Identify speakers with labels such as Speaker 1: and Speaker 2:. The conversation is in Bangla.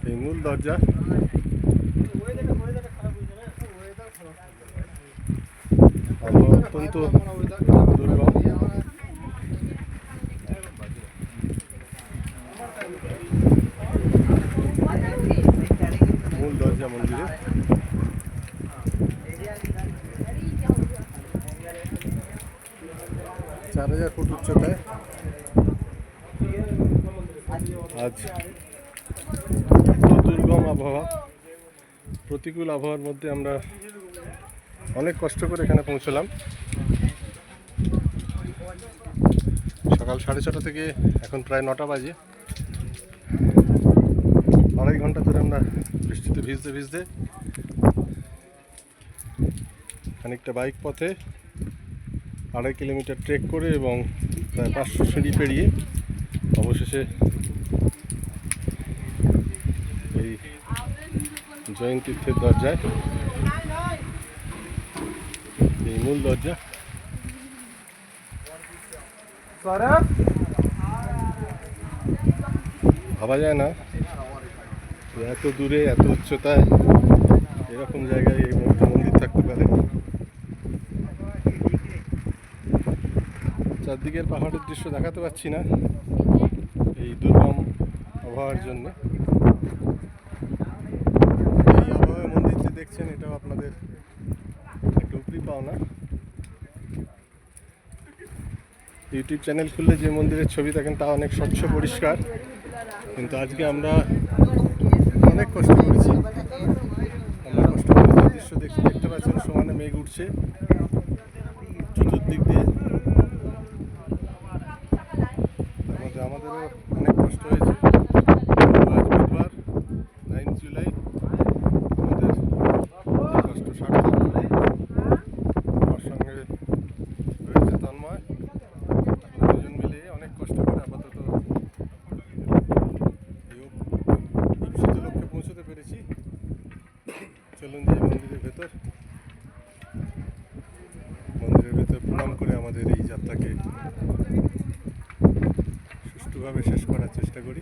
Speaker 1: এই মূল দরজা। অত্যন্ত দুর্গম। মূল দরজা মন্দিরে। 4000 ফুট উচ্চতায়। আজ দুর্গম আবহাওয়া, প্রতিকূল আবহাওয়ার মধ্যে আমরা অনেক কষ্ট করে এখানে পৌঁছলাম। সকাল 6:30 থেকে এখন প্রায় 9টা বাজে। 2.5 ঘন্টা ধরে আমরা বৃষ্টিতে ভিজতে ভিজতে খানিকটা বাইক পথে 2.5 কিলোমিটার ট্রেক করে এবং প্রায় 500 সিঁড়ি পেরিয়ে অবশেষে এই জৈন তীর্থের দরজায়, এই মূল দরজা। ভাবা যায় না এত দূরে এত উচ্চতায় এরকম জায়গায় এই মন্দির থাকতে পারে। চারদিকের পাহাড়ের দৃশ্য দেখাতে পাচ্ছি না এই দুর্গম আবহাওয়ার জন্য। এই আবহাওয়ায় মন্দির যে দেখছেন এটাও আপনাদের একটা উপরি পাওনা। ইউটিউব চ্যানেল খুললে যে মন্দিরের ছবি দেখেন তা অনেক স্বচ্ছ পরিষ্কার, কিন্তু আজকে আমরা অনেক কষ্ট করেছি। আমরা কষ্ট করে যে দৃশ্য দেখতে পাচ্ছেন, সমানে মেঘ উঠছে চতুর্দিক দিয়ে। আমাদেরও অনেক কষ্ট হয়েছে। আজ বুধবার 9 জুলাই, আমাদের কষ্ট সার্থক। আমার সঙ্গে রয়েছে তন্ময়। দুজন মিলে অনেক কষ্ট করে আপাতত ঈপ্সিত লক্ষ্যে পৌঁছতে পেরেছি। চলুন যে মন্দিরের ভেতর প্রণাম করে আমাদের এই যাত্রাকে সুষ্ঠুভাবে শেষ করার চেষ্টা করি।